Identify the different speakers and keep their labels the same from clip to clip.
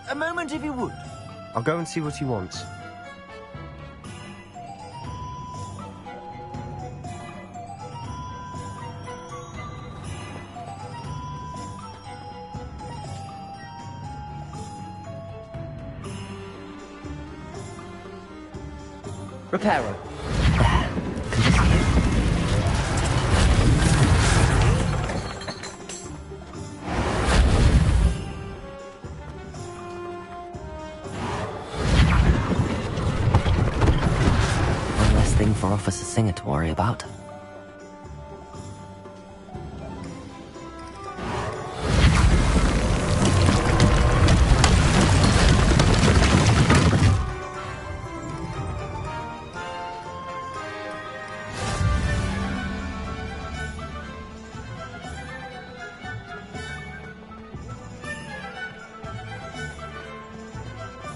Speaker 1: A moment, if you would.
Speaker 2: I'll go and see what he wants.
Speaker 3: Reparo.
Speaker 4: One less thing for Officer Singer to worry about.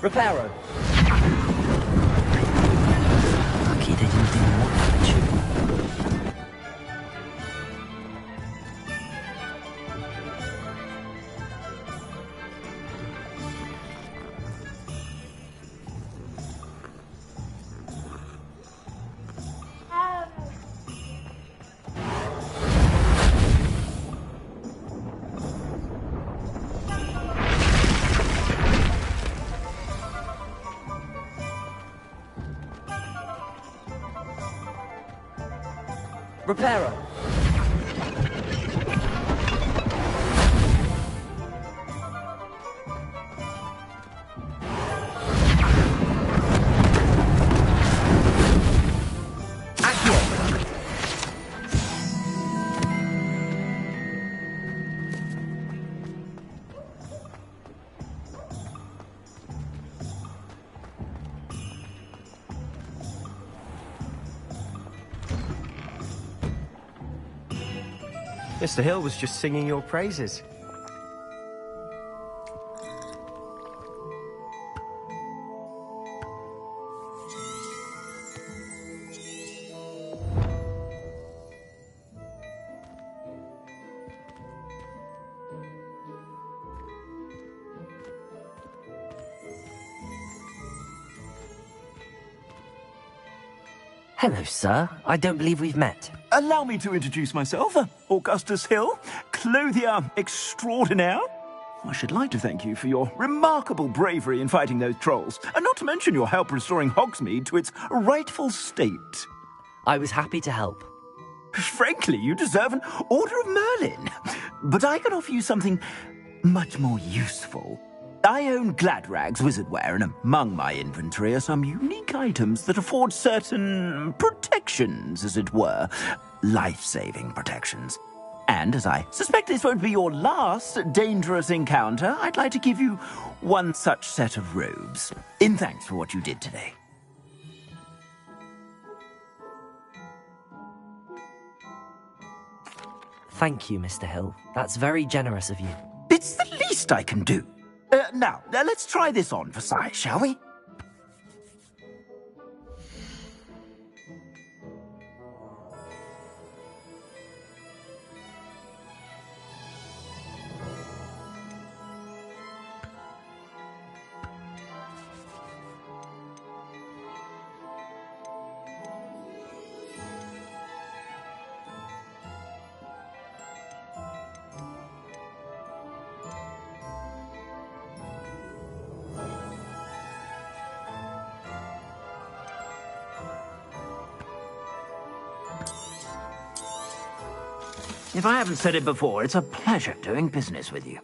Speaker 3: Reparo.
Speaker 4: Lucky they didn't do more damage.
Speaker 3: Reparo.
Speaker 2: Mr. Hill was just singing your praises.
Speaker 4: Hello, sir. I don't believe we've met.
Speaker 1: Allow me to introduce myself, Augustus Hill, clothier extraordinaire. I should like to thank you for your remarkable bravery in fighting those trolls, and not to mention your help restoring Hogsmeade to its rightful state.
Speaker 4: I was happy to help.
Speaker 1: Frankly, you deserve an Order of Merlin. But I can offer you something much more useful. I own Gladrag's wizardware, and among my inventory are some unique items that afford certain protections, as it were. Life-saving protections. And as I suspect this won't be your last dangerous encounter, I'd like to give you one such set of robes, in thanks for what you did today.
Speaker 4: Thank you, Mr. Hill. That's very generous of you.
Speaker 1: It's the least I can do. Now, let's try this on for size, shall we? If I haven't said it before, it's a pleasure doing business with you.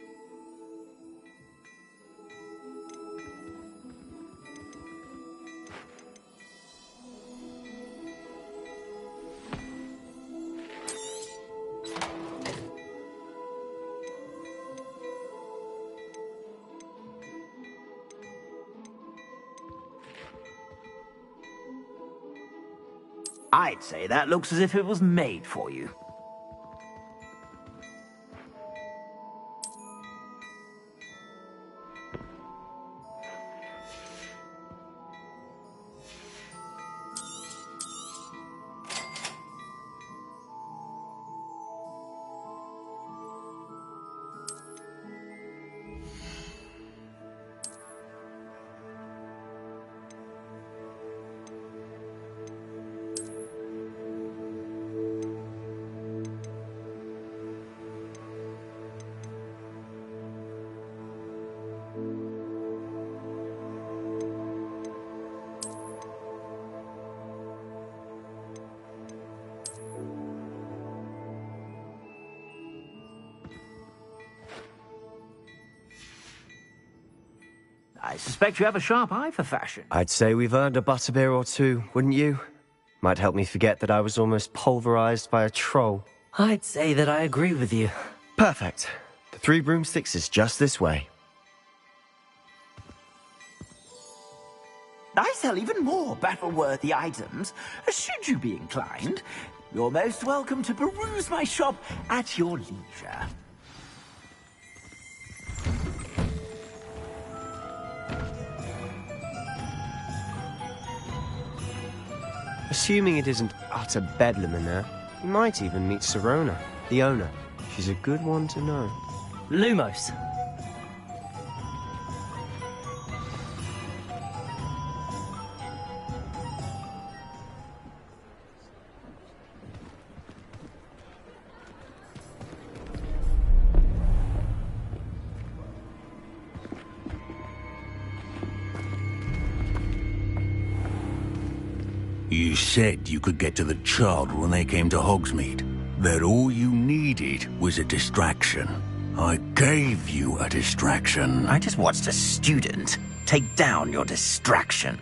Speaker 1: I'd say that looks as if it was made for you. I suspect you have a sharp eye for fashion.
Speaker 2: I'd say we've earned a butterbeer or two, wouldn't you? Might help me forget that I was almost pulverized by a troll.
Speaker 4: I'd say that I agree with you.
Speaker 2: Perfect. The 3 broomsticks is just this way.
Speaker 1: I sell even more battle-worthy items, should you be inclined. You're most welcome to peruse my shop at your leisure.
Speaker 2: Assuming it isn't utter bedlam in there, you might even meet Sirona, the owner. She's a good one to know.
Speaker 4: Lumos.
Speaker 5: You said you could get to the child when they came to Hogsmeade. That all you needed was a distraction. I gave you a distraction.
Speaker 1: I just watched a student take down your distraction.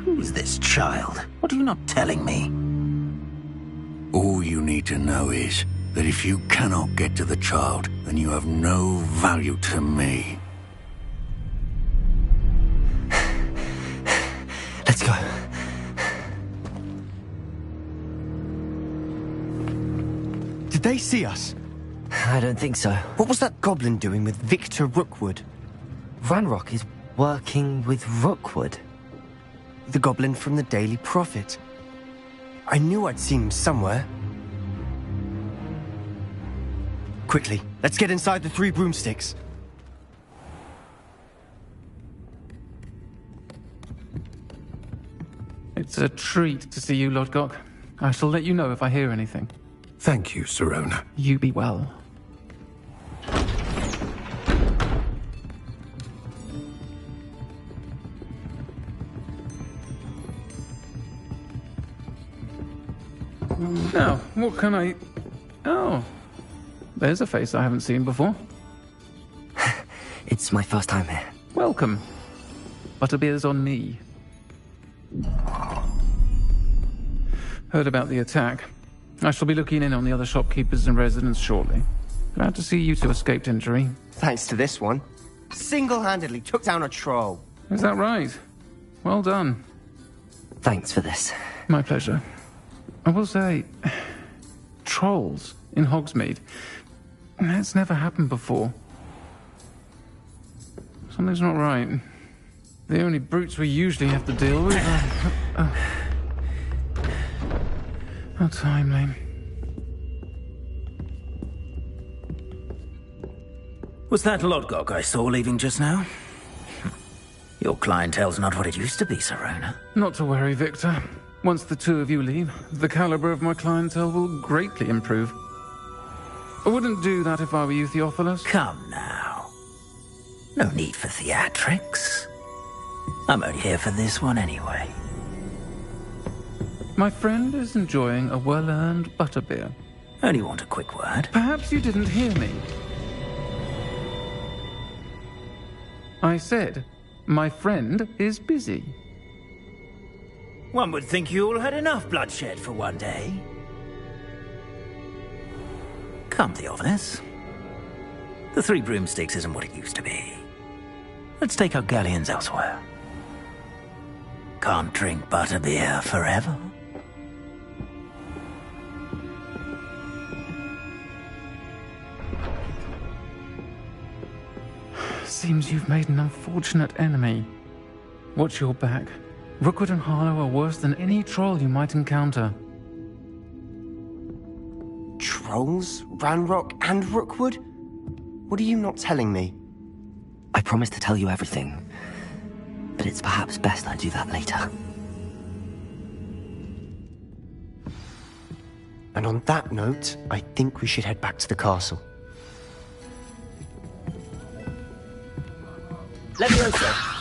Speaker 1: Who's this child? What are you not telling me?
Speaker 5: All you need to know is that if you cannot get to the child, then you have no value to me.
Speaker 2: Let's go. Did they see us?
Speaker 4: I don't think so.
Speaker 2: What was that goblin doing with Victor Rookwood?
Speaker 4: Ranrock is working with Rookwood.
Speaker 2: The goblin from the Daily Prophet. I knew I'd seen him somewhere. Quickly, let's get inside the 3 broomsticks.
Speaker 6: It's a treat to see you, Lodgok. I shall let you know if I hear anything.
Speaker 7: Thank you, Sirona.
Speaker 6: You be well. Now, what can I... Oh, there's a face I haven't seen before.
Speaker 4: It's my first time here.
Speaker 6: Welcome. Butterbeer's on me. Heard about the attack. I shall be looking in on the other shopkeepers and residents shortly. Glad to see you two escaped injury.
Speaker 2: Thanks to this one. Single-handedly took down a troll.
Speaker 6: Is that right? Well done.
Speaker 4: Thanks for this.
Speaker 6: My pleasure. I will say, trolls in Hogsmeade. That's never happened before. Something's not right. The only brutes we usually have to deal with are... How timely.
Speaker 1: Was that Lodgok I saw leaving just now? Your clientele's not what it used to be, Sirona.
Speaker 6: Not to worry, Victor. Once the two of you leave, the caliber of my clientele will greatly improve. I wouldn't do that if I were you, Theophilus.
Speaker 1: Come now. No need for theatrics. I'm only here for this one anyway.
Speaker 6: My friend is enjoying a well-earned butterbeer.
Speaker 1: Only want a quick word.
Speaker 6: Perhaps you didn't hear me. I said, my friend is busy.
Speaker 1: One would think you all had enough bloodshed for one day. Come, Theophilus. The 3 broomsticks isn't what it used to be. Let's take our galleons elsewhere. Can't drink butterbeer forever.
Speaker 6: Seems you've made an unfortunate enemy. Watch your back. Rookwood and Harlow are worse than any troll you might encounter.
Speaker 2: Trolls? Ranrock and Rookwood? What are you not telling me?
Speaker 4: I promised to tell you everything, but it's perhaps best I do that later.
Speaker 2: And on that note, I think we should head back to the castle.
Speaker 3: Leviosa.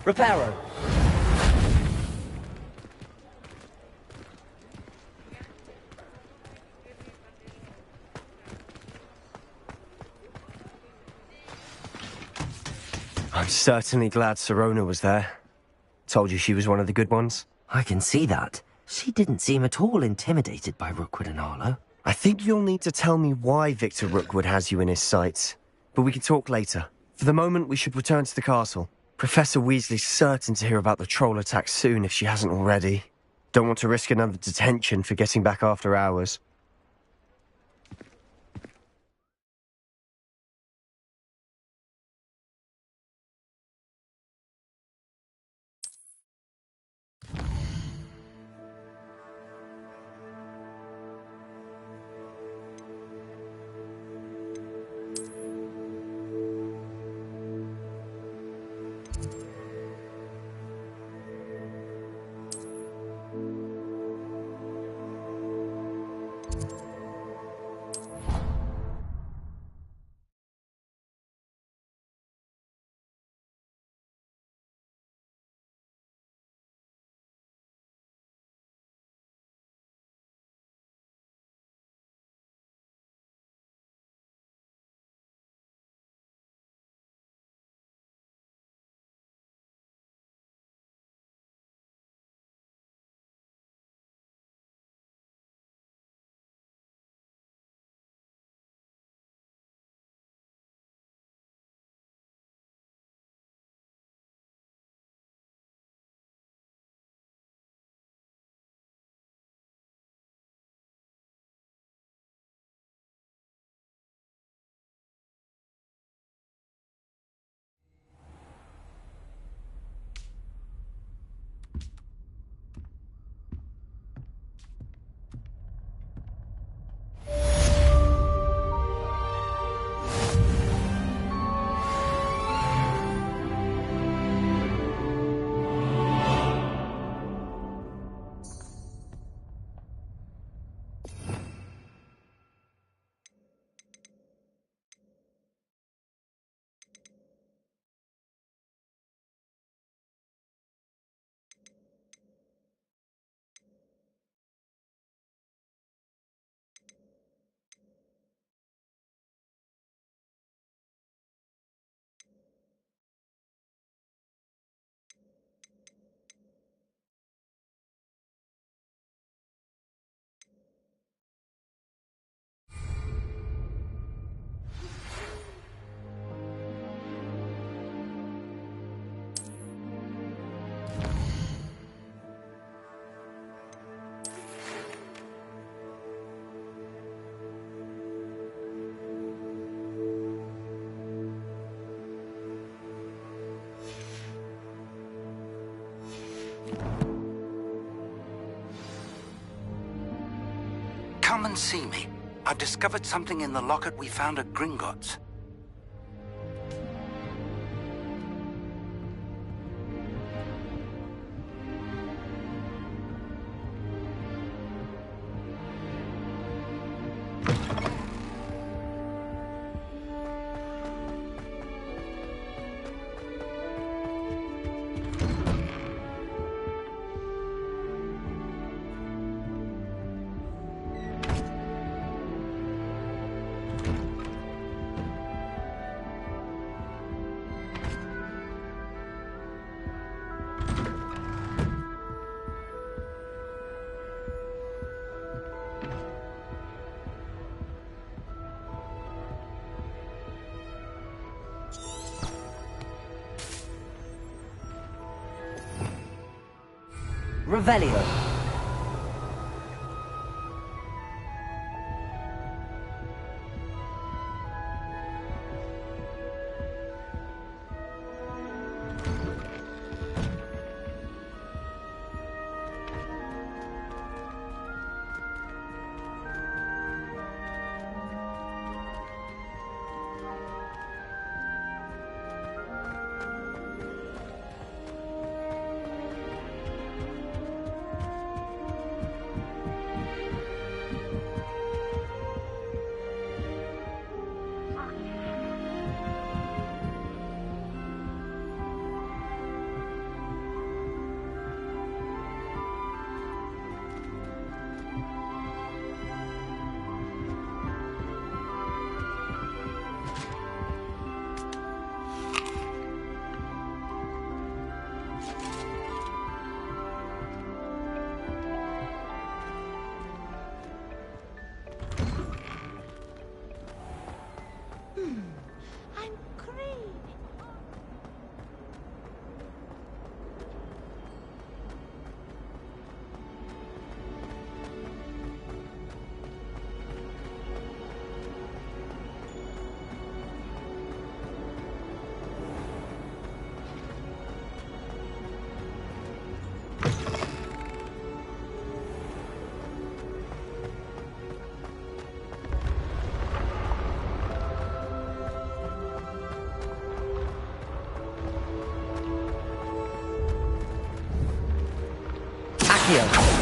Speaker 3: Reparo.
Speaker 2: I'm certainly glad Sirona was there. Told you she was one of the good ones.
Speaker 4: I can see that. She didn't seem at all intimidated by Rookwood and Arlo.
Speaker 2: I think you'll need to tell me why Victor Rookwood has you in his sights. But we can talk later. For the moment, we should return to the castle. Professor Weasley's certain to hear about the troll attack soon if she hasn't already. Don't want to risk another detention for getting back after hours.
Speaker 8: Come and see me. I've discovered something in the locket we found at Gringotts.
Speaker 3: Revelio. Accio.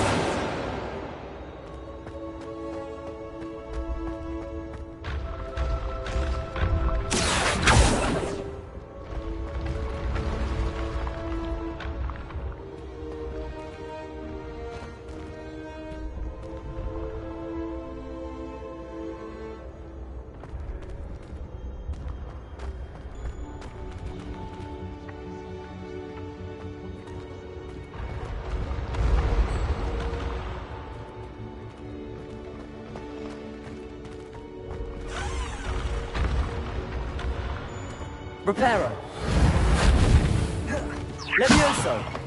Speaker 3: Reparo. Levioso.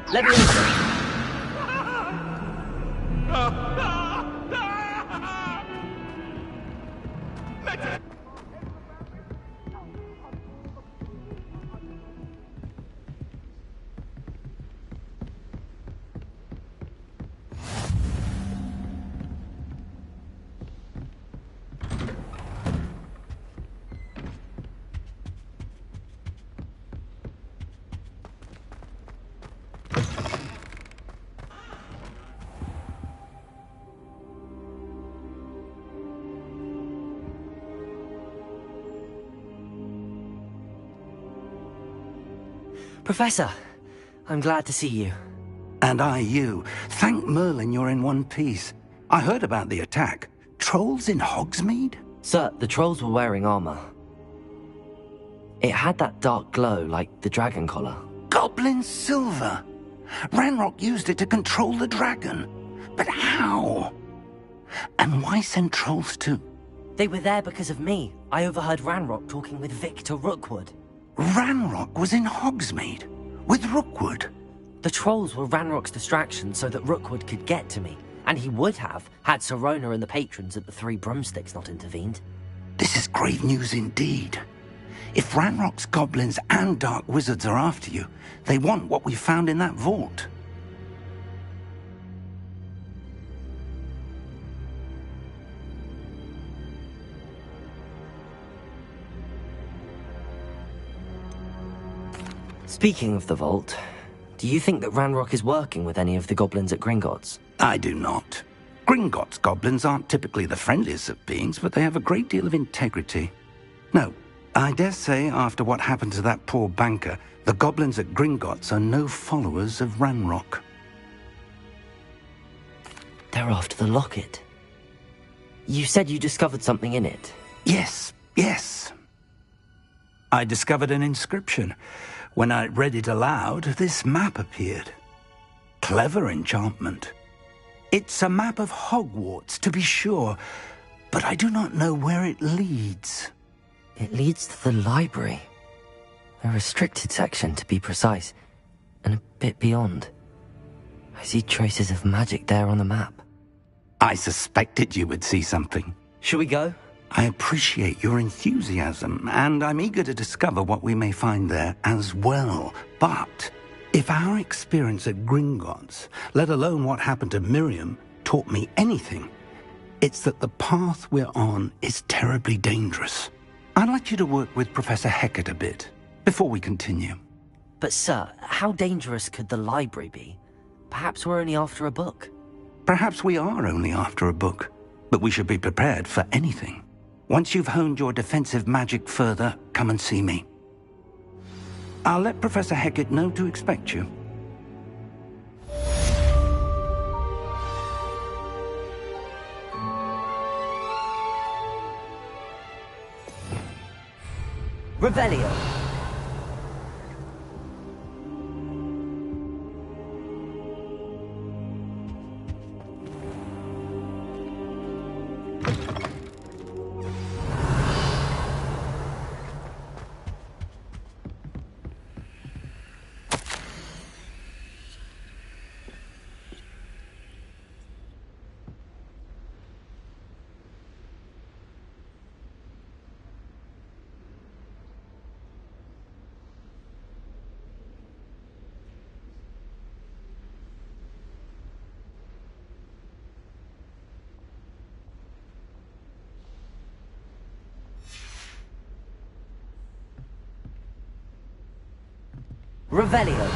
Speaker 3: Levioso.
Speaker 4: Professor, I'm glad to see you.
Speaker 8: And I you. Thank Merlin you're in one piece. I heard about the attack. Trolls in Hogsmeade?
Speaker 4: Sir, the trolls were wearing armor. It had that dark glow like the dragon collar.
Speaker 8: Goblin silver! Ranrock used it to control the dragon. But how? And why send trolls too?
Speaker 4: They were there because of me. I overheard Ranrock talking with Victor Rookwood.
Speaker 8: Ranrock was in Hogsmeade with Rookwood.
Speaker 4: The trolls were Ranrock's distraction so that Rookwood could get to me. And he would have, had Sirona and the patrons at the Three Broomsticks not intervened.
Speaker 8: This is grave news indeed. If Ranrock's goblins and dark wizards are after you, they want what we found in that vault.
Speaker 4: Speaking of the vault, do you think that Ranrock is working with any of the goblins at Gringotts?
Speaker 8: I do not. Gringotts goblins aren't typically the friendliest of beings, but they have a great deal of integrity. No, I dare say after what happened to that poor banker, the goblins at Gringotts are no followers of Ranrock.
Speaker 4: They're after the locket. You said you discovered something in it.
Speaker 8: Yes. I discovered an inscription. When I read it aloud, this map appeared. Clever enchantment. It's a map of Hogwarts, to be sure, but I do not know where it leads.
Speaker 4: It leads to the library. A restricted section, to be precise, and a bit beyond. I see traces of magic there on the map.
Speaker 8: I suspected you would see something.
Speaker 4: Shall we go?
Speaker 8: I appreciate your enthusiasm, and I'm eager to discover what we may find there as well. But if our experience at Gringotts, let alone what happened to Miriam, taught me anything, it's that the path we're on is terribly dangerous. I'd like you to work with Professor Hecat a bit before we continue.
Speaker 4: But sir, how dangerous could the library be? Perhaps we're only after a book.
Speaker 8: Perhaps we are only after a book, but we should be prepared for anything. Once you've honed your defensive magic further, come and see me. I'll let Professor Hecat know to expect you.
Speaker 4: Revelio. Revelio.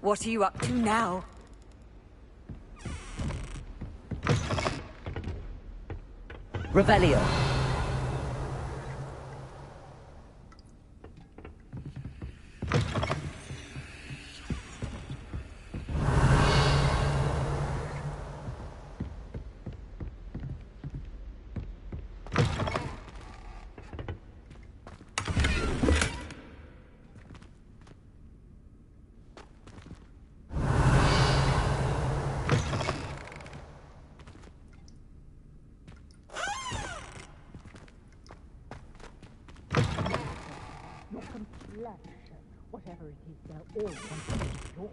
Speaker 9: What are you up to now?
Speaker 4: Revelio.
Speaker 10: Whatever it is, they'll all want to destroy.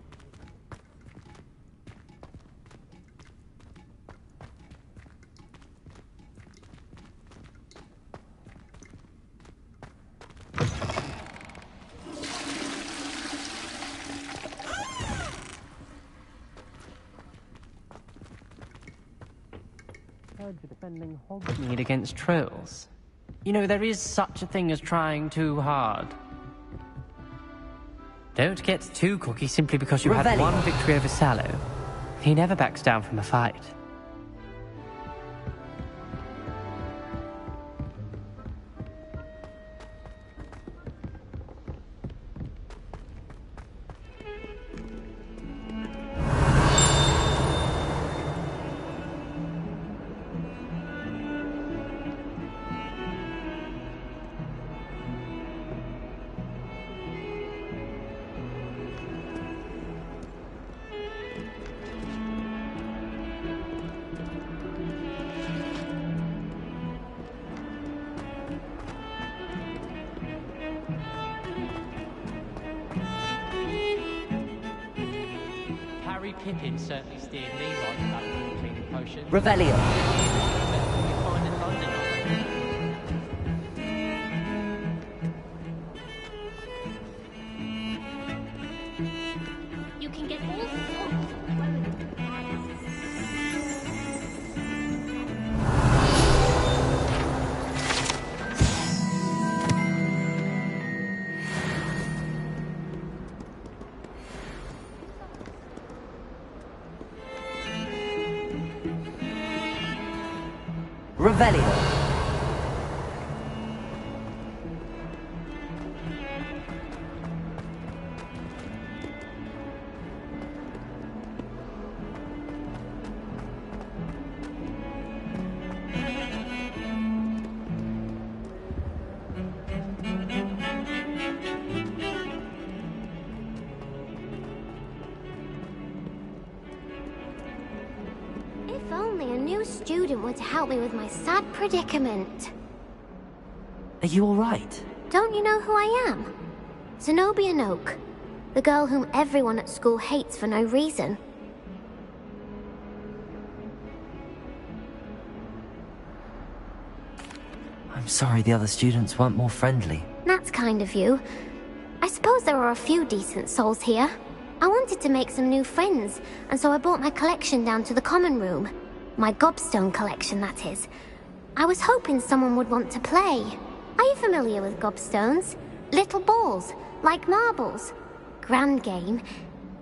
Speaker 11: Heard you're defending Hogsmeade against trolls. You know, there is such a thing as trying too hard. Don't get too cocky simply because you had one victory over Sallow. He never backs down from a fight. Pippin certainly steered me right with that wound cleaning potion.
Speaker 4: Revelio.
Speaker 11: Better than we find in London, I reckon.
Speaker 12: You can get all sorts of remedies.
Speaker 4: Revelio.
Speaker 12: If only a new student were to help me with my sad predicament.
Speaker 4: Are you alright?
Speaker 12: Don't you know who I am? Zenobia Noak, the girl whom everyone at school hates for no reason.
Speaker 4: I'm sorry the other students weren't more friendly.
Speaker 12: That's kind of you. I suppose there are a few decent souls here. I wanted to make some new friends, and so I brought my collection down to the common room. My gobstone collection, that is. I was hoping someone would want to play. Are you familiar with gobstones? Little balls, like marbles. Grand game.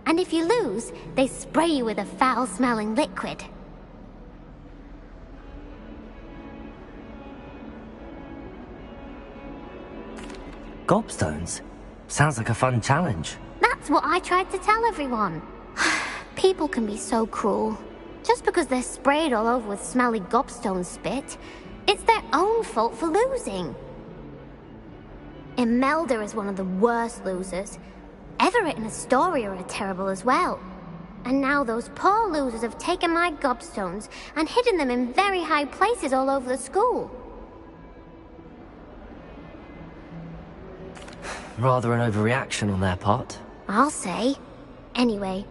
Speaker 12: And if you lose, they spray you with a foul-smelling liquid.
Speaker 4: Gobstones? Sounds like a fun challenge.
Speaker 12: That's what I tried to tell everyone. People can be so cruel. Just because they're sprayed all over with smelly gobstone spit, it's their own fault for losing. Imelda is one of the worst losers. Everett and Astoria are terrible as well. And now those poor losers have taken my gobstones and hidden them in very high places all over the school.
Speaker 4: Rather an overreaction on their part.
Speaker 12: I'll say. Anyway,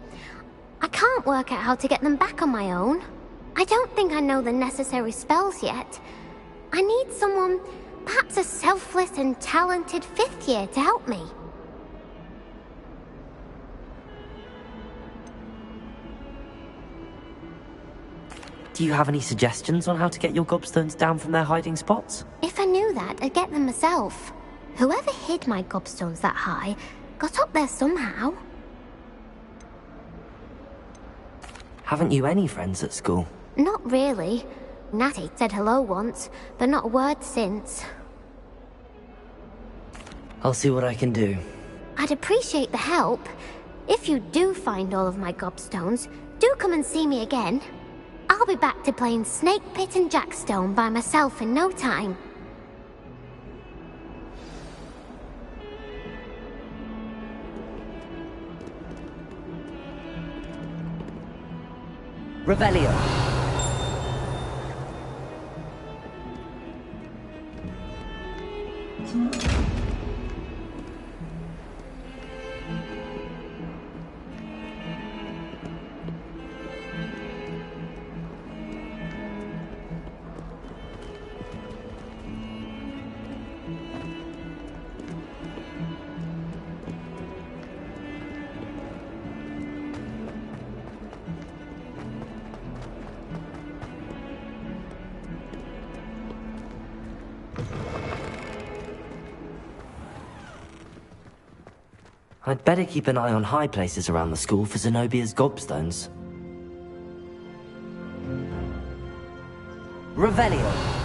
Speaker 12: I can't work out how to get them back on my own. I don't think I know the necessary spells yet. I need someone, perhaps a selfless and talented 5th year to help me.
Speaker 4: Do you have any suggestions on how to get your gobstones down from their hiding spots?
Speaker 12: If I knew that, I'd get them myself. Whoever hid my gobstones that high got up there somehow.
Speaker 4: Haven't you any friends at school?
Speaker 12: Not really. Natty said hello once, but not a word since.
Speaker 4: I'll see what I can do.
Speaker 12: I'd appreciate the help. If you do find all of my gobstones, do come and see me again. I'll be back to playing Snake Pit and Jackstone by myself in no time.
Speaker 4: Revelio. I'd better keep an eye on high places around the school for Zenobia's gobstones. Revelio.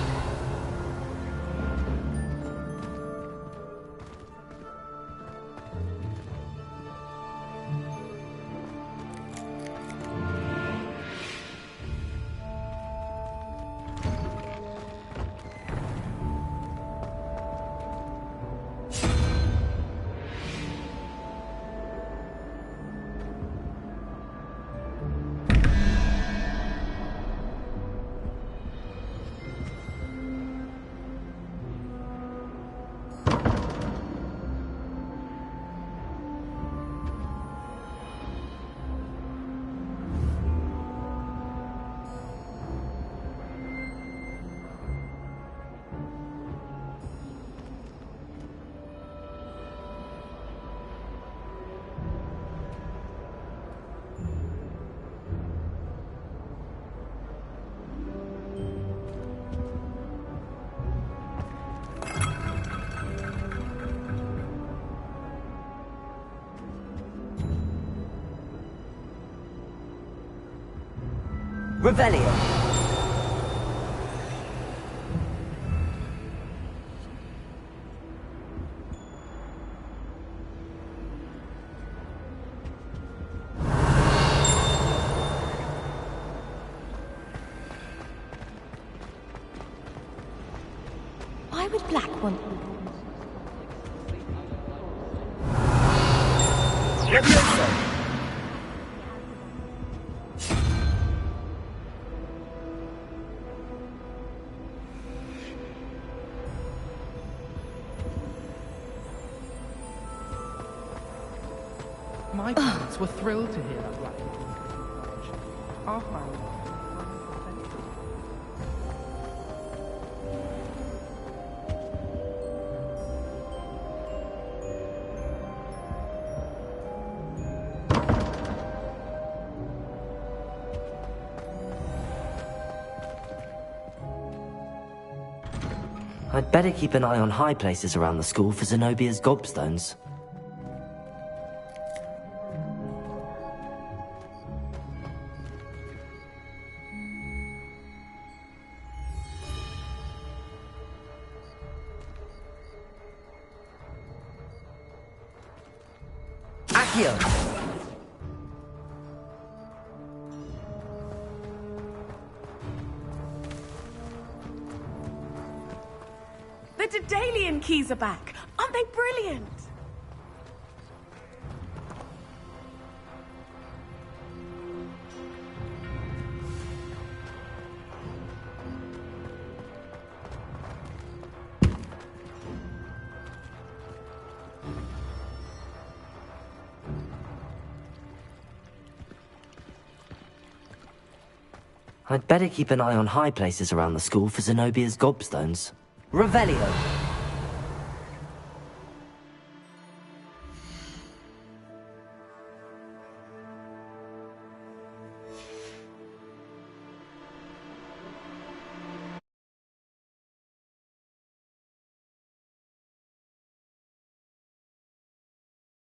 Speaker 4: Revelio.
Speaker 13: Why would Black want...
Speaker 14: My parents were thrilled to hear that Black Our family.
Speaker 4: I'd better keep an eye on high places around the school for Zenobia's gobstones. Accio!
Speaker 15: The Daedalian keys are back. Aren't they brilliant?
Speaker 4: I'd better keep an eye on high places around the school for Zenobia's gobstones. Revelio!